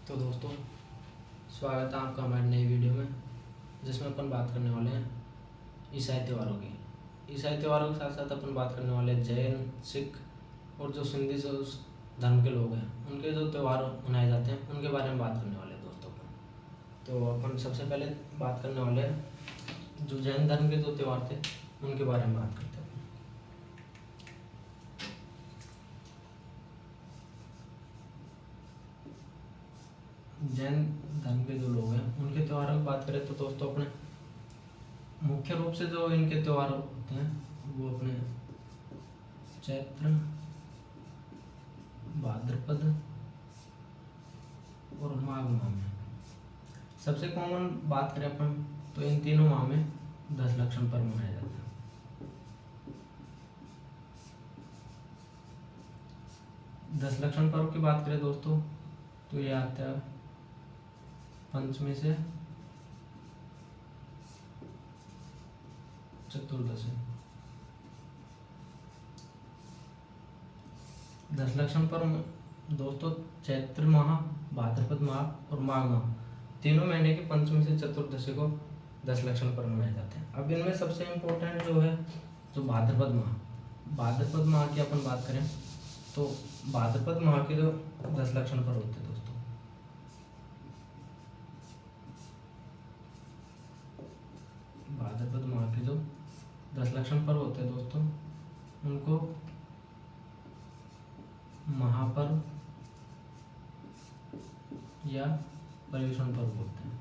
तो दोस्तों, स्वागत है आपका हमारी नई वीडियो में, जिसमें अपन बात करने वाले हैं ईसाई त्योहारों की। ईसाई त्योहारों के साथ साथ अपन बात करने वाले हैं जैन, सिख और जो सिंधी जो उस धर्म के लोग हैं उनके जो त्यौहार मनाए जाते हैं उनके बारे में बात करने वाले हैं दोस्तों अपन। तो अपन सबसे पहले बात करने वाले हैं जो जैन धर्म के जो त्यौहार थे उनके बारे में बात करते हैं। जैन धर्म के जो लोग हैं उनके त्योहारों की बात करें तो दोस्तों अपने मुख्य रूप से जो इनके त्योहार होते हैं वो अपने चैत्र, भाद्रपद और माघ माह में। सबसे कॉमन बात करें अपन तो इन तीनों माह में 10 लक्षण पर्व मनाए जाते हैं। दस लक्षण पर्व की बात करें दोस्तों तो ये आता है पंचमी से चतुर्दशी। 10 लक्षण पर्व दोस्तों चैत्र माह, भाद्रपद माह और माघ माह तीनों महीने की पंचमी से चतुर्दशी को 10 लक्षण पर्व मनाए जाते हैं। अब इनमें सबसे इम्पोर्टेंट जो है जो भाद्रपद माह की अपन बात करें तो भाद्रपद माह के जो 10 लक्षण पर्व होते हैं दोस्तों, भाद्रपद माह के जो 10 लक्षण पर्व होते हैं दोस्तों उनको महापर्व या पर्युषण पर्व बोलते हैं।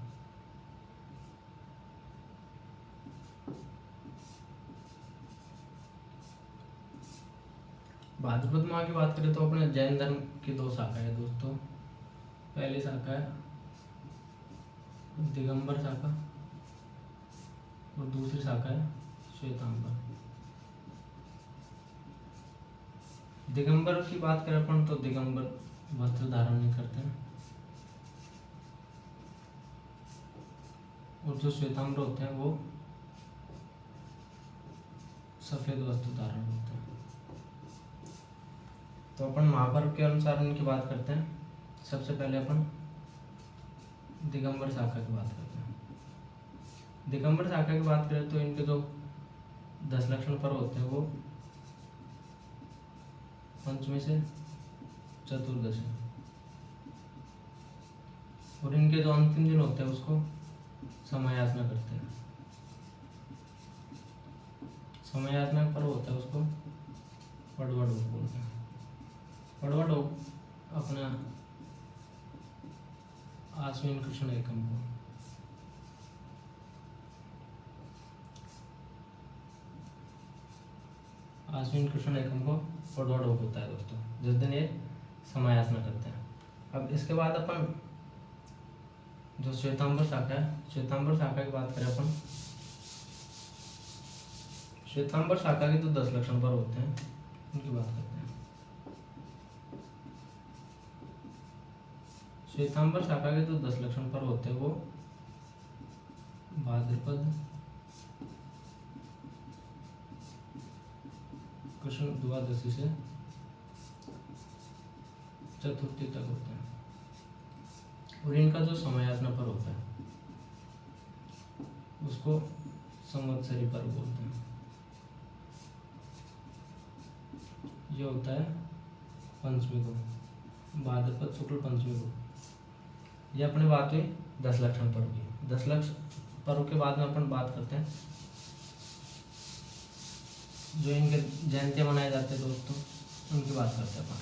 भाद्रपद माह की बात करें तो अपने जैन धर्म की दो शाखा है दोस्तों। पहली शाखा है दिगंबर शाखा और दूसरी शाखा है श्वेतांबर। दिगंबर की बात करें अपन तो दिगंबर वस्त्र धारण नहीं करते हैं और जो श्वेतांबर होते हैं वो सफेद वस्त्र धारण होते हैं। तो अपन महापर्व के अनुसार इनकी बात करते हैं। सबसे पहले अपन दिगंबर शाखा की बात करते हैं। दिगंबर शाखा की बात करें तो इनके जो 10 लक्षण पर्व होते हैं वो पंचमी से चतुर्दशी और इनके जो अंतिम दिन होते हैं उसको समयासना करते हैं। समयासना पर्व होता है उसको पड़वा डोक बोलते हैं। पड़वा डोक अपना आश्विन कृष्ण एकम को पड़वा डोक होता है दोस्तों, जिस दिन ये समयासना करते हैं। अब इसके बाद अपन जो श्वेतांबर शाखा है, श्वेतांबर शाखा की बात करें अपन, श्वेतांबर शाखा के तो 10 लक्षण पर्व होते हैं उनकी बात करते हैं। श्वेतांबर शाखा के जो 10 लक्षण पर्व होते हैं वो भाद्रपद कृष्ण द्वादशी से चतुर्थी तक होते हैं और इनका जो समयासना पर्व होता है उसको संवत्सरी पर्व बोलते हैं। ये होता है पंचमी को, भाद्रपद शुक्ल पंचमी को। ये अपनी बात हुई 10 लक्षण पर्व की। 10 लक्षण पर्व के बाद में अपन बात करते हैं जो इनके जयंतियाँ मनाए जाते हैं दोस्तों उनकी बात करते हैं अपन।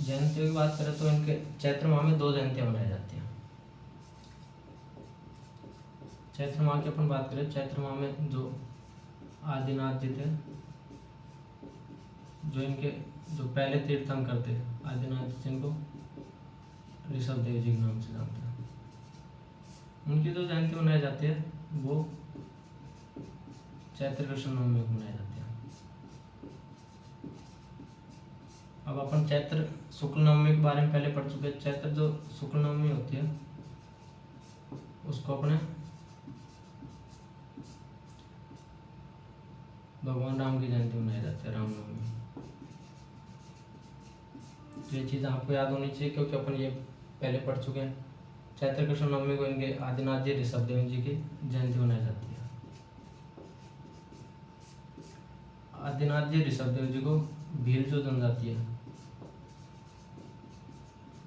जयंतियों की बात करें तो इनके चैत्र माह में 2 जयंतियाँ मनाई जाती हैं। चैत्र माह की अपन बात करें, चैत्र माह में जो आदिनाथ जी थे, जो इनके जो पहले तीर्थंकर थे आदिनाथ जिनको ऋषभ देव जी के नाम से जानते हैं, उनकी जो जयंती मनाई जाती है वो चैत्र कृष्ण नवमी को मनाई जाती है। अब अपन चैत्र शुक्ल नवमी के बारे में पहले पढ़ चुके हैं। चैत्र जो शुक्ल नवमी होती है उसको अपने भगवान राम की जयंती मनाई जाती है, रामनवमी। ये चीज़ आपको याद होनी चाहिए क्योंकि अपन ये पहले पढ़ चुके हैं। चैत्र कृष्ण नवमी को इनके आदिनाथ जी ऋषभदेव जी की जयंती मनाई जाती है। आदिनाथ जी ऋषभदेव जी को भील जो जनजाति है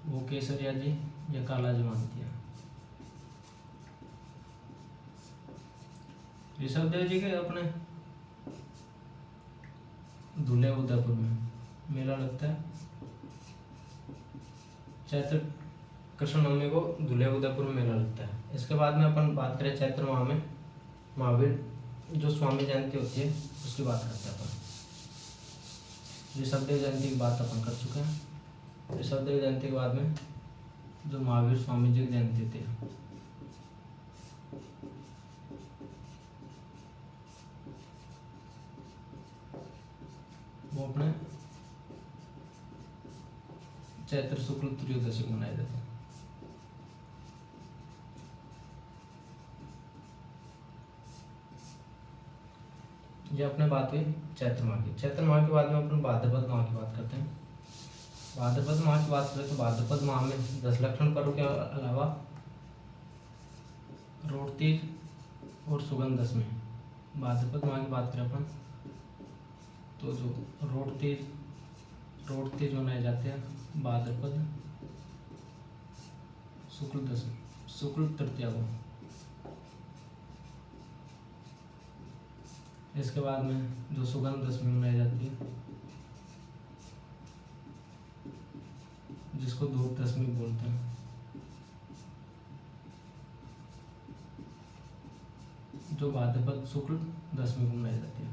वो केसरिया जी या काला जी मानती है। ऋषभदेव जी के अपने धुले उदयपुर में मेला लगता है। चैत्र कृष्ण नवमी को धुले उदयपुर में मेला लगता है। इसके बाद में अपन बात करें चैत्र माह में महावीर जो स्वामी जयंती होती है उसकी बात करते हैं अपन। ऋषभदेव जयंती की बात अपन कर चुके हैं। ऋषभदेव जयंती के बाद में जो महावीर स्वामी जी की जयंती थी वो अपने चैत्र शुक्ल त्रयोदशी को मनाए जाते हैं। ये अपने बात हुई चैत्र माह की। चैत्र माह के बाद में अपन भाद्रपद माह की बात करते हैं। भाद्रपद माह की बात करें तो भाद्रपद माह में 10 लक्षण पर्व के अलावा रोट तीज और सुगंध दशमी। भाद्रपद माह की बात करें अपन तो जो रोट तीज मनाए जाते हैं भाद्रपद शुक्ल तृतीया को। इसके बाद में जो सुगंध दशमी मनाई जाती है जिसको धूप दशमी बोलते हैं, जो भाद्रपद शुक्ल दशमी को मनाई जाती है।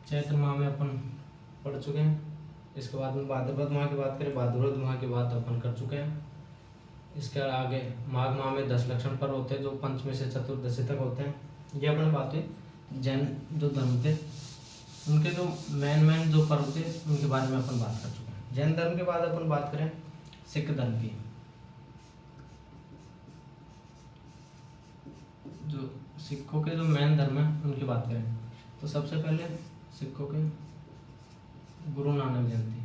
चैत्र माह में अपन पढ़ चुके हैं। इसके बाद में भाद्रपद माह की बात करें, भाद्रपद माह की बात अपन कर चुके हैं। इसके आगे माघ माह में 10 लक्षण पर्व होते हैं जो पंचमी से चतुर्दशी तक होते हैं। ये अपन बात हुई जैन जो धर्म थे उनके जो मेन जो पर्व थे उनके बारे में अपन बात कर चुके हैं। जैन धर्म के बाद अपन बात करें सिख धर्म की। जो सिखों के जो मेन धर्म है उनकी बात करें तो सबसे पहले सिखों के गुरु नानक जयंती।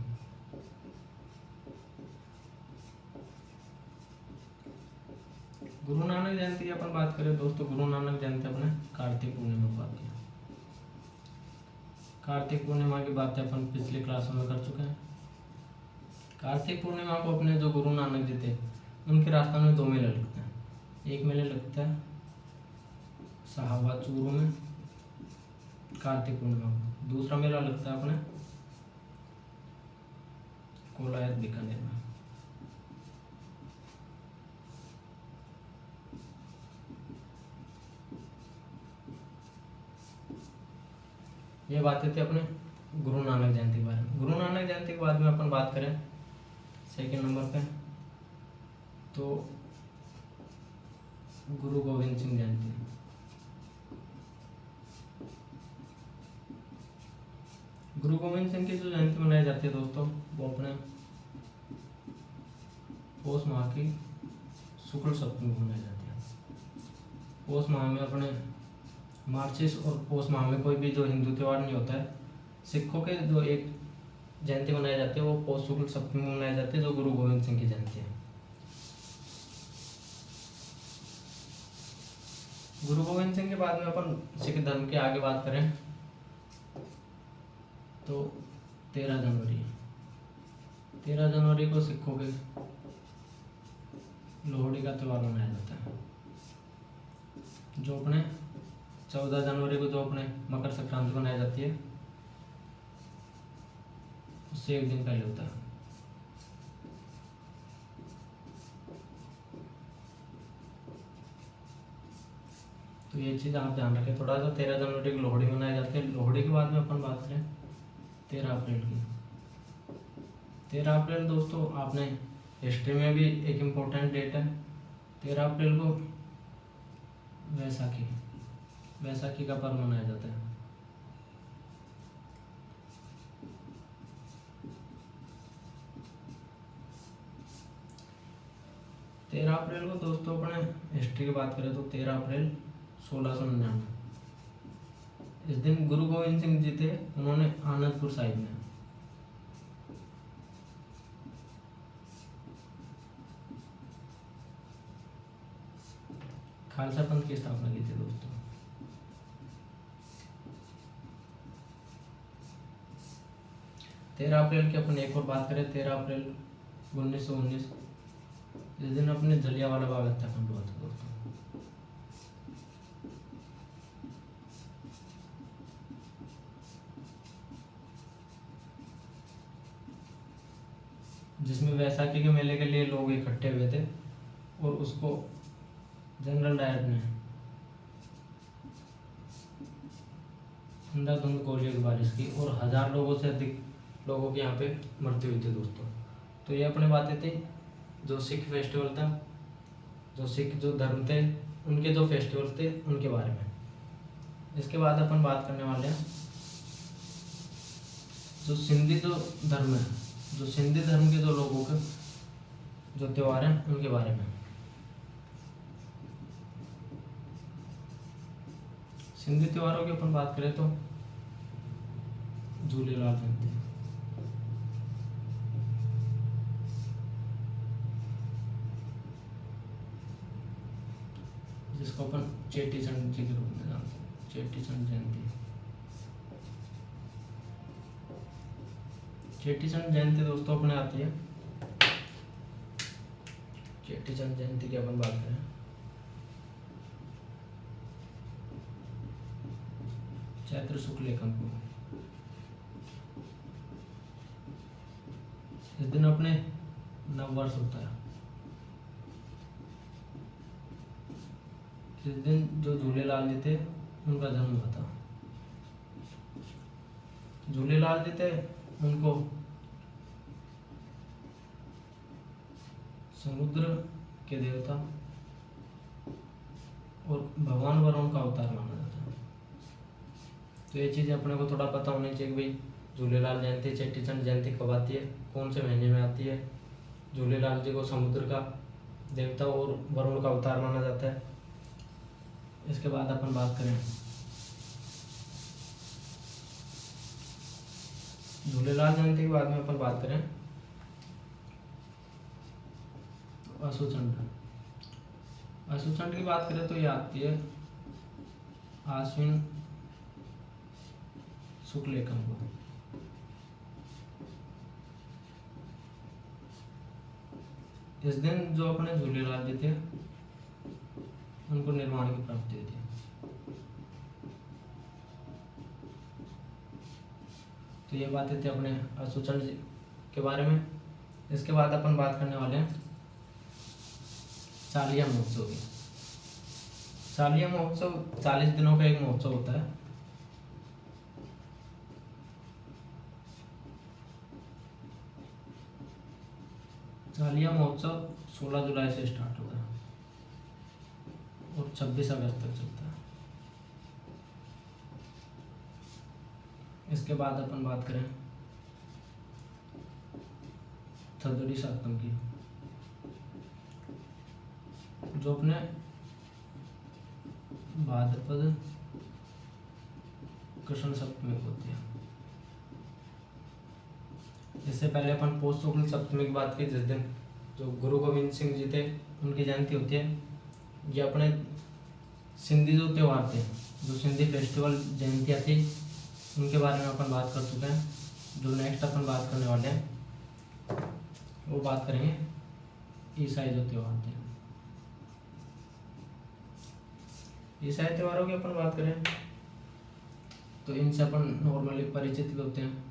गुरु नानक जयंती की अपन बात करें दोस्तों, गुरु नानक जयंती अपने कार्तिक पूर्णिमा को आती है। कार्तिक पूर्णिमा की बातें अपन पिछली क्लासों में कर चुके हैं। कार्तिक पूर्णिमा को अपने जो गुरु नानक जी थे उनके राजस्थान में 2 मेले लगते हैं। एक मेले लगता है साहबा चूरू में कार्तिक पूर्णिमा को, दूसरा मेला लगता है अपने कोलायत बीकानेर में। ये बातें थी अपने गुरु नानक जयंती के बारे में। गुरु नानक जयंती के बाद में अपन बात करें सेकंड नंबर पे तो गुरु गोविंद सिंह जयंती। गुरु गोविंद सिंह की जो जयंती मनाई जाती है दोस्तों वो अपने पौष माह की शुक्ल सप्तमी को मनाई जाती है। पौष माह में अपने मार्चिस और पौष माह में कोई भी जो हिंदू त्यौहार नहीं होता है। सिखों के जो एक जयंती मनाई जाती है वो पौष शुक्ल सप्तमी में मनाई जाती है जो गुरु गोविंद सिंह की जयंती है। गुरु गोविंद सिंह के बाद में अपन सिख धर्म के आगे बात करें तो 13 जनवरी को सिखों के लोहड़ी का त्यौहार मनाया जाता है। जो अपने 14 जनवरी को जो अपने मकर संक्रांति मनाई जाती है उससे एक दिन पहले होता है। तो ये चीज़ आप ध्यान रखें थोड़ा सा। 13 जनवरी को लोहड़ी मनाई जाती है। लोहड़ी के बाद में अपन बात करें 13 अप्रैल की। 13 अप्रैल दोस्तों आपने हिस्ट्री में भी एक इम्पोर्टेंट डेट है। 13 अप्रैल को वैसाखी का पर्व मनाया जाता है। तेरह अप्रैल को दोस्तों अपने हिस्ट्री की बात करें तो 13 अप्रैल 1699 इस दिन गुरु गोविंद सिंह जी थे, उन्होंने आनंदपुर साहिब में खालसा पंथ की स्थापना की थी दोस्तों। तेरह अप्रैल की अपन एक और बात करें, 13 अप्रैल 1919, इस दिन अपने जलियांवाला बाग हत्याकांड हुआ था दोस्तों। जिसमें वैसाखी के मेले के लिए लोग इकट्ठे हुए थे और उसको जनरल डायर ने अंधाधुंध गोलियों की बारिश की और 1000 लोगों से अधिक लोगों की यहाँ पे मृत्यु हुई थी दोस्तों। तो ये अपने बातें थी जो सिख फेस्टिवल था, जो सिख जो धर्म थे उनके जो फेस्टिवल थे उनके बारे में। इसके बाद अपन बात करने वाले हैं जो सिंधी जो धर्म है, जो सिंधी धर्म के जो लोगों के जो त्योहार हैं उनके बारे में। सिंधी त्योहारों की अपन बात करें तो झूलेलाल जयंती, जिसको अपन चेटीचंड जी के रूप में जानते हैं, चेटीचंड जयंती। चेटीचंड जयंती दोस्तों अपने आती है, चेटीचंड जयंती की अपन बात करें चैत्र शुक्ल एकम को। इस दिन अपने नववर्ष होता है। इस दिन जो झूलेलाल जी थे उनका जन्म हुआ था। झूलेलाल जी थे, उनको समुद्र के देवता और भगवान वरुण का अवतार माना जाता है। तो ये चीज़ अपने को थोड़ा पता होनी चाहिए कि भाई झूलेलाल जयंती, चेटीचंड जयंती कब आती है, कौन से महीने में आती है। झूलेलाल जी को समुद्र का देवता और वरुण का अवतार माना जाता है। इसके बाद अपन बात करें झूलेलाल जयंती के बाद में अपन बात करें असुचंड। असुचंड की बात करें तो ये आती है आश्विन शुक्ल एकम को। इस दिन जो अपने झूलेलाल जी थे उनको निर्वाण की प्राप्ति हुई थी। तो ये बातें थी अपने असुचंड जी के बारे में। इसके बाद अपन बात करने वाले हैं चालिया महोत्सव की। चालिया महोत्सव 40 दिनों का एक महोत्सव होता है। चालिया महोत्सव 16 जुलाई से स्टार्ट होता है और 26 अगस्त तक चलता है। इसके बाद अपन बात करें थदड़ी सातम की, जो अपने भाद्रपद कृष्ण सप्तमी को होती है। इससे पहले अपन पौष शुक्ल सप्तमी की बात की, जिस दिन जो गुरु गोविंद सिंह जी थे उनकी जयंती होती है। ये अपने सिंधी जो त्यौहार थे, जो सिंधी फेस्टिवल जयंतियाँ थी, उनके बारे में अपन बात कर चुके हैं। जो नेक्स्ट अपन बात करने वाले हैं वो बात करेंगे ईसाई जो त्यौहार थे। ईसाई त्योहारों की अपन बात करें तो इनसे अपन नॉर्मली परिचित भी होते हैं।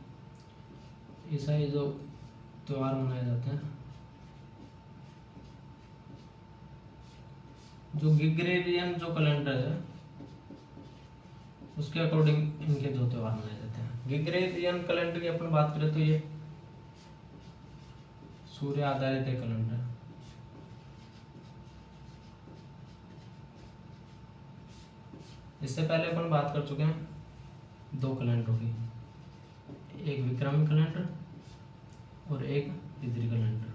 ईसाई जो त्योहार मनाए जाते हैं, जो ग्रिगोरियन जो कैलेंडर है उसके अकॉर्डिंग इनके दो त्योहार मनाए जाते हैं। ग्रिगोरियन कैलेंडर की अपन बात करें तो ये सूर्य आधारित एक कैलेंडर है। इससे पहले अपन बात कर चुके हैं दो कैलेंडरों की, एक विक्रमी कैलेंडर और एक हिजरी कैलेंडर।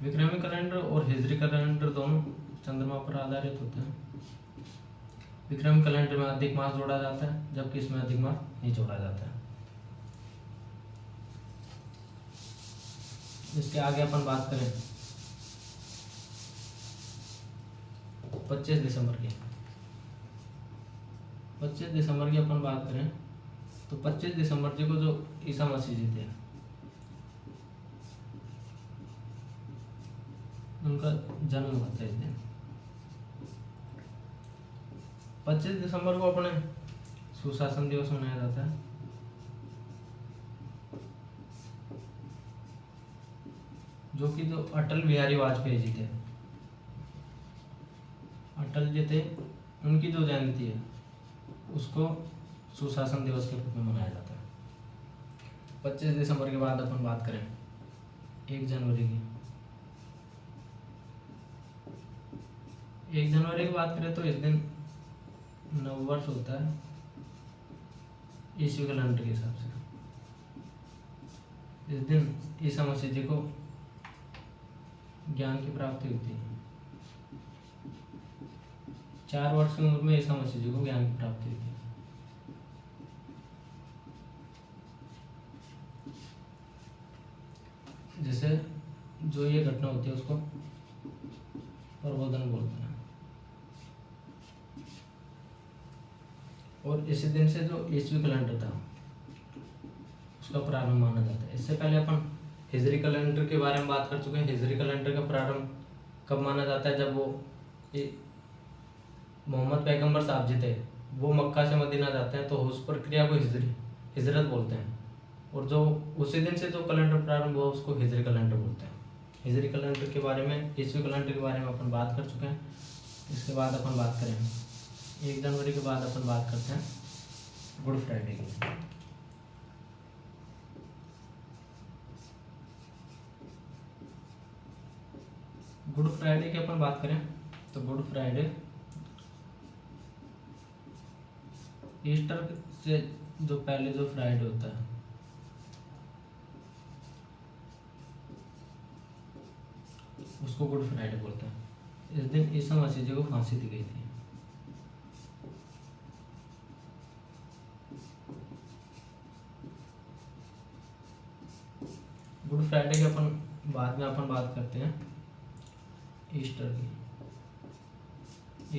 विक्रमी कैलेंडर और हिजरी कैलेंडर दोनों चंद्रमा पर आधारित होते हैं। विक्रम कैलेंडर में अधिक मास जोड़ा जाता है, जबकि इसमें अधिक मास नहीं जोड़ा जाता है। इसके आगे अपन बात करें 25 दिसंबर की। 25 दिसंबर की अपन बात करें तो 25 दिसंबर जी को जो ईसा मसीह जी थे, उनका जन्म हुआ था इस दिन। 25 दिसंबर को अपने सुशासन दिवस मनाया जाता है। जो कि जो अटल बिहारी वाजपेयी जी थे, अटल जी थे, उनकी जो जयंती है उसको सुशासन दिवस के रूप में मनाया जाता है। 25 दिसंबर के बाद अपन बात करें 1 जनवरी की। 1 जनवरी की बात करें तो इस दिन नववर्ष होता है ईस्वी कैलेंडर के हिसाब से। इस दिन ईसा मसीह जी को ज्ञान की प्राप्ति होती है। 4 वर्ष की उम्र में ईसा मसीह जी को ज्ञान की प्राप्ति होती है। जैसे जो ये घटना होती है उसको प्रबोधन बोलते हैं। और इसी दिन से जो ईस्वी कैलेंडर था उसका प्रारंभ माना जाता है। इससे पहले अपन हिजरी कैलेंडर के बारे में बात कर चुके हैं। हिजरी कैलेंडर का प्रारंभ कब माना जाता है? जब वो मोहम्मद पैगंबर साहब जी थे, वो मक्का से मदीना जाते हैं तो उस प्रक्रिया को हिजरत बोलते हैं। और जो उसी दिन से जो कैलेंडर प्रारंभ हुआ उसको हिजरी कैलेंडर बोलते हैं। हिजरी कैलेंडर के बारे में, ईस्वी कैलेंडर के बारे में अपन बात कर चुके हैं। इसके बाद अपन बात करें 1 जनवरी के बाद अपन बात करते हैं गुड फ्राइडे की। गुड फ्राइडे की अपन बात करें तो गुड फ्राइडे ईस्टर से जो पहले जो फ्राइडे होता है उसको गुड फ्राइडे बोलते हैं। इस दिन ईसा मसीह जी को फांसी दी गई थी। गुड फ्राइडे के अपन बाद में अपन बात करते हैं ईस्टर की।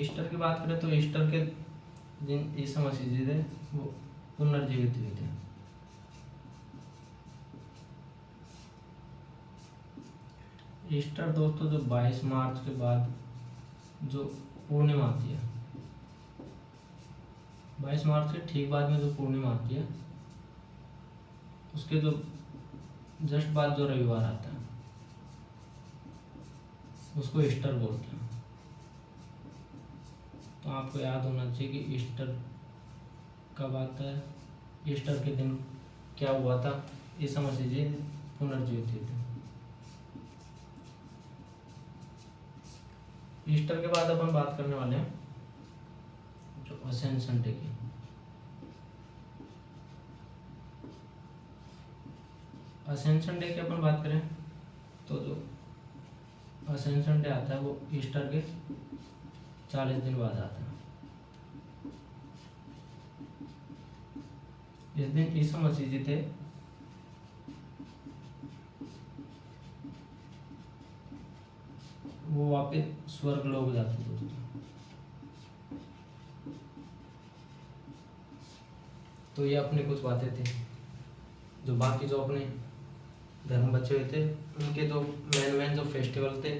ईस्टर की बात करें तो ईस्टर के दिन ईसा मसीह जी थे वो पुनर्जीवित हुए थे। ईस्टर दोस्तों जो 22 मार्च के बाद जो पूर्णिमा आती है, 22 मार्च के ठीक बाद में जो पूर्णिमा आती है उसके जो जस्ट बाद जो रविवार आता है उसको ईस्टर बोलते हैं। तो आपको याद होना चाहिए कि ईस्टर कब आता है, ईस्टर के दिन क्या हुआ था, ईसा मसीह जी पुनर्जीवित हुए थे। ईस्टर के बाद अपन बात करने वाले हैं जो असेंशन डे की। असेंशन डे की अपन बात करें तो जो असेंशन डे आता है वो ईस्टर के 40 दिन बाद आता है। इस दिन ईसा मसीह जी थे वो वापस स्वर्ग लोग जाते दोस्तों। तो ये अपनी कुछ बातें थी जो बाकी जो अपने धर्म बचे हुए थे उनके जो मेन जो फेस्टिवल थे,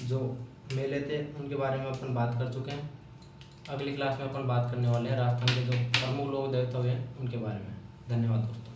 जो मेले थे, उनके बारे में अपन बात कर चुके हैं। अगली क्लास में अपन बात करने वाले हैं राजस्थान के जो प्रमुख लोक देवता हुए हैं उनके बारे में। धन्यवाद दोस्तों।